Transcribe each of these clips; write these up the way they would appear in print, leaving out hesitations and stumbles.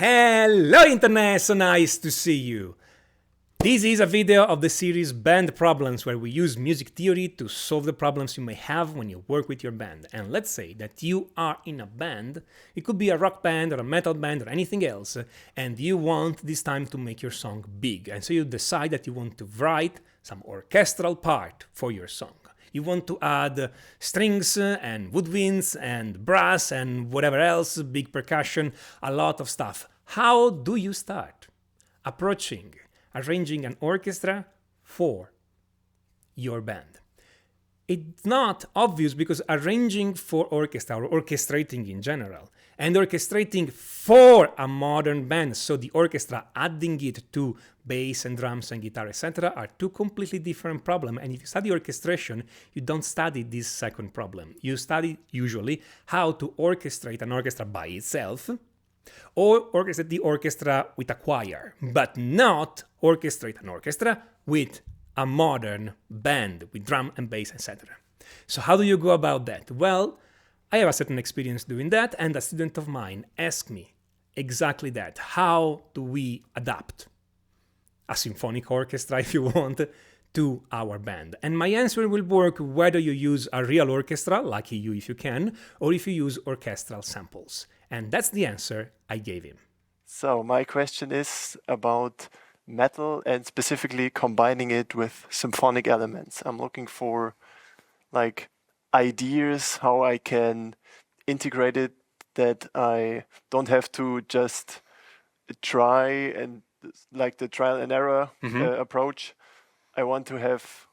Hello Internet, so nice to see you. This is a video of the series Band Problems, where we use music theory to solve the problems you may have when you work with your band. And let's say that you are in a band, it could be a rock band or a metal band or anything else, and you want this time to make your song big. And so you decide that you want to write some orchestral part for your song. You want to add strings and woodwinds and brass and whatever else, big percussion, a lot of stuff. How do you start arranging an orchestra for your band? It's not obvious because arranging for orchestra or orchestrating in general and orchestrating for a modern band, so the orchestra adding it to bass and drums and guitar, etc., are two completely different problems. And if you study orchestration, you don't study this second problem. You study usually how to orchestrate an orchestra by itself, or orchestrate the orchestra with a choir, but not orchestrate an orchestra with a modern band with drum and bass, etc. So how do you go about that? Well, I have a certain experience doing that, and a student of mine asked me exactly that. How do we adapt a symphonic orchestra, if you want, to our band? And my answer will work whether you use a real orchestra, lucky you if you can, or if you use orchestral samples. And that's the answer I gave him. So my question is about metal and specifically combining it with symphonic elements. I'm looking for like ideas how I can integrate it, that I don't have to just try and like the trial and error approach. I want to have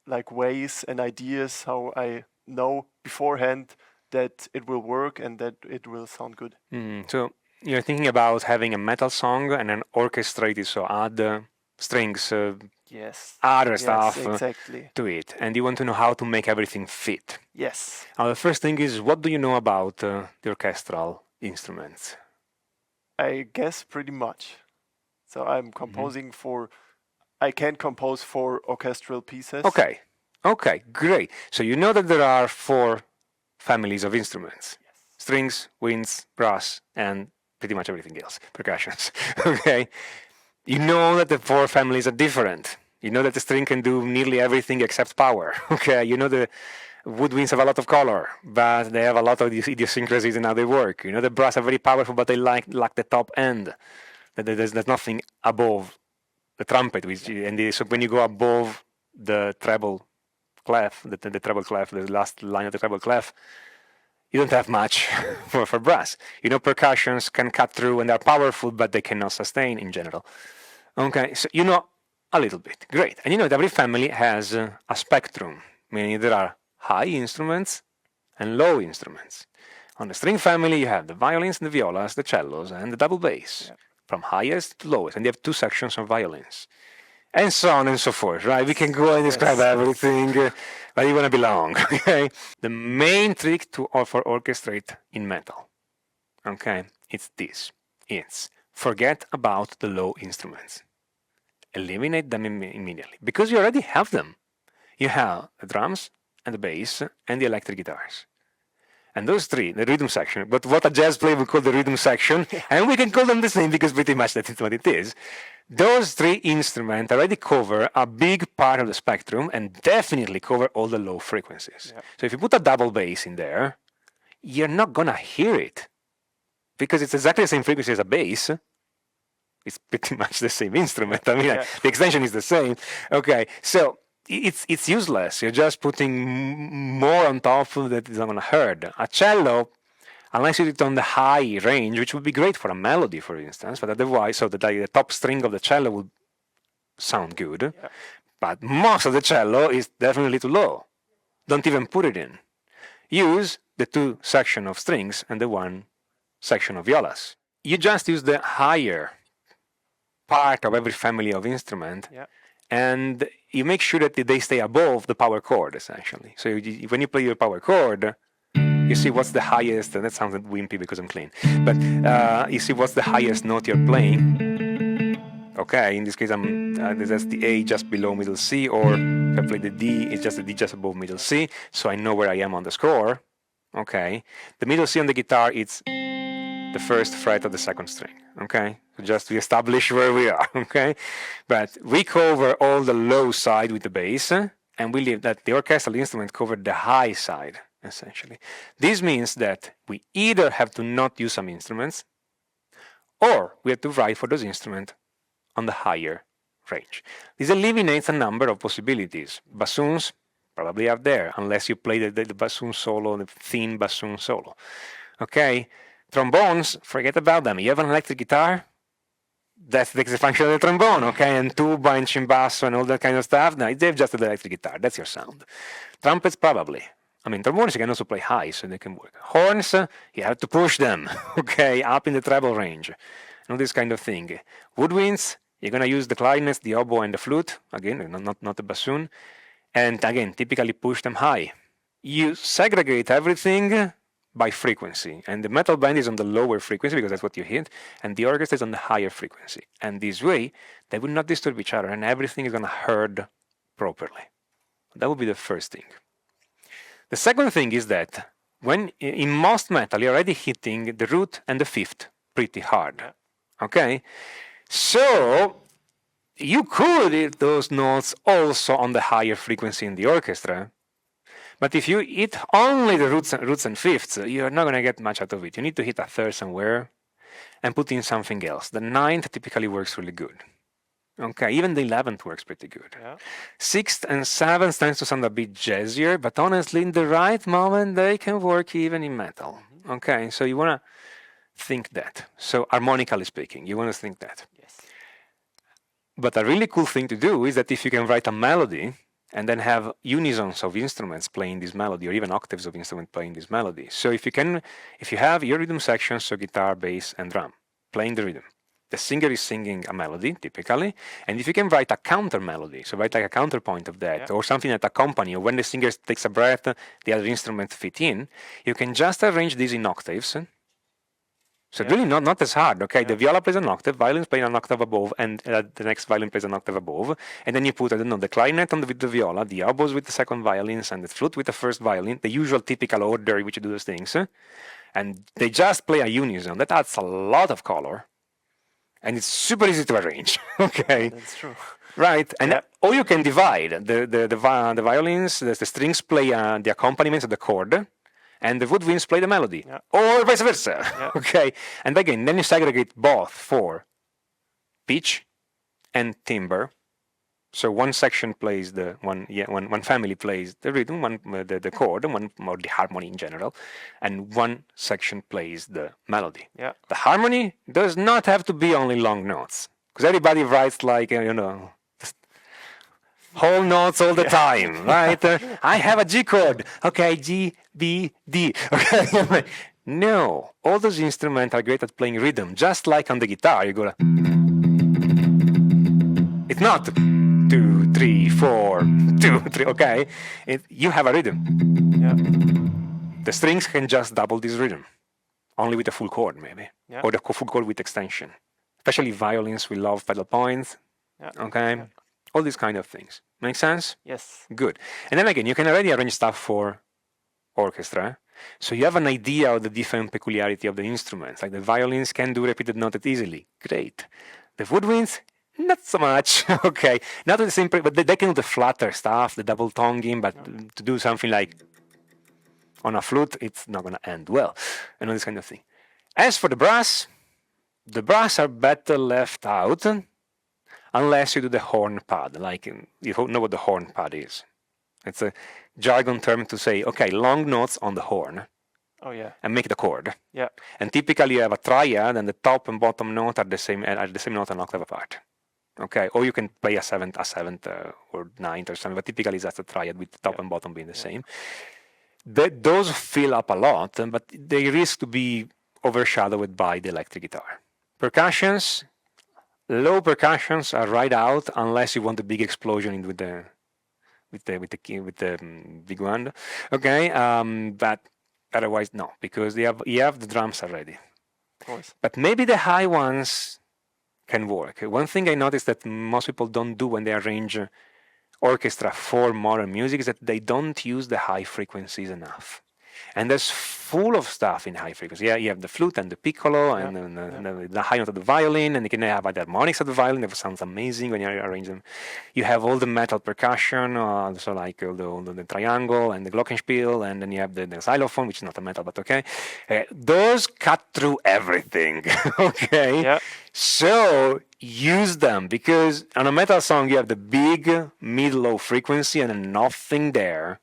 like ways and ideas how I know beforehand that it will work and that it will sound good. So you're thinking about having a metal song and then orchestrate it, so add strings, Yes. other stuff Exactly. to it, and you want to know how to make everything fit. Yes. Now the first thing is, what do you know about the orchestral instruments? I guess pretty much. So I'm composing for, I can compose for orchestral pieces. Okay, great. So you know that there are 4 families of instruments: strings, winds, brass, and pretty much everything else, percussions. Okay, you know that the 4 families are different. You know that the string can do nearly everything except power. Okay, you know the woodwinds have a lot of color, but they have a lot of idiosyncrasies in how they work. You know the brass are very powerful, but they lack the top end. There's nothing above the trumpet, so when you go above the treble clef, the treble clef, the last line of the treble clef, you don't have much for brass. You know percussions can cut through and they're powerful, but they cannot sustain in general. Okay, so you know a little bit. Great. And you know that every family has a spectrum, meaning there are high instruments and low instruments. On the string family, you have the violins and the violas, the cellos, and the double bass, from highest to lowest. And you have 2 sections of violins. And so on and so forth, right? We can go and describe everything, but you want to be long, okay? The main trick for orchestrate in metal, okay, it's this. It's forget about the low instruments. Eliminate them immediately, because you already have them. You have the drums and the bass and the electric guitars. And those 3, the rhythm section, but what a jazz player would call the rhythm section, and we can call them the same because pretty much that's what it is. Those 3 instruments already cover a big part of the spectrum and definitely cover all the low frequencies. So if you put a double bass in there, you're not going to hear it because it's exactly the same frequency as a bass. It's pretty much the same instrument. I mean, the extension is the same. Okay, so it's useless. You're just putting more on top that is not going to hurt. A cello, unless you do it on the high range, which would be great for a melody, for instance, but otherwise, so that the top string of the cello would sound good, but most of the cello is definitely too low. Don't even put it in. Use the 2 sections of strings and the 1 section of violas. You just use the higher part of every family of instrument, and you make sure that they stay above the power chord, essentially. So when you play your power chord, you see what's the highest, and that sounds wimpy because I'm clean, but you see what's the highest note you're playing. Okay, in this case, that's the A just below middle C, or if I play the D, it's just the D just above middle C, so I know where I am on the score. Okay, the middle C on the guitar, it's the first fret of the second string, okay? So just to establish where we are, okay? But we cover all the low side with the bass, and we leave that the orchestral instrument covered the high side, essentially. This means that we either have to not use some instruments, or we have to write for those instruments on the higher range. This eliminates a number of possibilities. Bassoons, probably up there, unless you play the bassoon solo, the thin bassoon solo. Okay, trombones, forget about them. You have an electric guitar, that's the function of the trombone, okay, and tuba and cimbasso and all that kind of stuff. No, they have just the electric guitar, that's your sound. Trumpets, probably. I mean, trombones, you can also play high, so they can work. Horns, you have to push them, okay, up in the treble range, and all this kind of thing. Woodwinds, you're going to use the clarinets, the oboe, and the flute, again, not the bassoon, and again, typically push them high. You segregate everything by frequency, and the metal band is on the lower frequency because that's what you hit, and the orchestra is on the higher frequency. And this way, they will not disturb each other, and everything is going to heard properly. That would be the first thing. The second thing is that when in most metal, you're already hitting the root and the fifth pretty hard. Okay? So you could hit those notes also on the higher frequency in the orchestra, but if you hit only the roots and fifths, you're not going to get much out of it. You need to hit a third somewhere and put in something else. The ninth typically works really good. Okay, even the 11th works pretty good. Yeah. 6th and 7th tends to sound a bit jazzier, but honestly, in the right moment, they can work even in metal. Okay, so you want to think that. So harmonically speaking, you want to think that. Yes. But a really cool thing to do is that if you can write a melody and then have unisons of instruments playing this melody, or even octaves of instruments playing this melody. So if you have your rhythm section, so guitar, bass, and drum, playing the rhythm, the singer is singing a melody, typically, and if you can write a counter melody, so write like a counterpoint of that, or something that accompany, or when the singer takes a breath, the other instruments fit in, you can just arrange these in octaves. So really not as hard, okay? The viola plays an octave, violins play an octave above, and the next violin plays an octave above, and then you put, I don't know, the clarinet with the viola, the oboes with the second violins, and the flute with the first violin, the usual typical order in which you do those things, and they just play a unison. That adds a lot of color, and it's super easy to arrange, okay? That's true. Right, and or you can divide. The violins, the strings play the accompaniments of the chord, and the woodwinds play the melody, or vice versa, okay? And again, then you segregate both for pitch and timbre. So one section plays one family plays the rhythm, the chord, or the harmony in general, and one section plays the melody. Yeah. The harmony does not have to be only long notes, because everybody writes like whole notes all the time, right? I have a G chord. Okay, G, B, D. Okay. No, all those instruments are great at playing rhythm. Just like on the guitar, you go like, it's not 2, 3, 4, 2, 3. Okay, you have a rhythm. Yeah. The strings can just double this rhythm, only with a full chord maybe, or the full chord with extension. Especially violins, we love pedal points. Yeah. Okay. Yeah. All these kind of things. Make sense? Yes. Good. And then again, you can already arrange stuff for orchestra. So you have an idea of the different peculiarity of the instruments. Like the violins can do repeated notes easily. Great. The woodwinds, not so much. Okay. Not the same, but they can do the flatter stuff, the double tonguing, but to do something like on a flute, it's not going to end well. And all this kind of thing. As for the brass are better left out, unless you do the horn pad, like you know what the horn pad is. It's a jargon term to say, okay, long notes on the horn. Oh yeah. And make the chord. Yeah. And typically you have a triad, and the top and bottom note are the same note an octave apart. Okay, or you can play a seventh or ninth or something, but typically that's a triad with the top and bottom being the same. Those fill up a lot, but they risk to be overshadowed by the electric guitar. Percussions. Low percussions are right out unless you want a big explosion with the big one. Okay, but otherwise no, because you have the drums already. Of course. But maybe the high ones can work. One thing I noticed that most people don't do when they arrange orchestra for modern music is that they don't use the high frequencies enough. And there's full of stuff in high frequency. Yeah, you have the flute and the piccolo and, the high note of the violin, and you can have the harmonics of the violin. That sounds amazing when you arrange them. You have all the metal percussion, so like all the triangle and the glockenspiel, and then you have the xylophone, which is not a metal, but okay. Those cut through everything, okay? Yeah. So use them, because on a metal song you have the big mid-low frequency and then nothing there.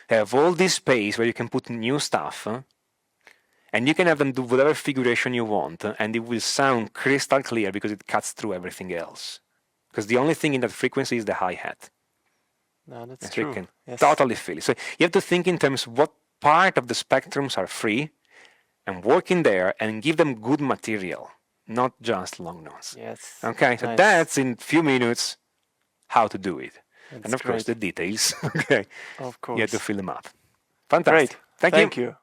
Have all this space where you can put new stuff, and you can have them do whatever figuration you want, and it will sound crystal clear because it cuts through everything else. Because the only thing in that frequency is the hi-hat. No, that's And true. you can Yes. totally feel it. So you have to think in terms of what part of the spectrums are free, and work in there and give them good material, not just long notes. Yes. Okay, so Nice. that's in few minutes how to do it. That's And of course, great. the details. Okay, Of course. you have to fill them up. Fantastic. Great. Thank you. Thank you.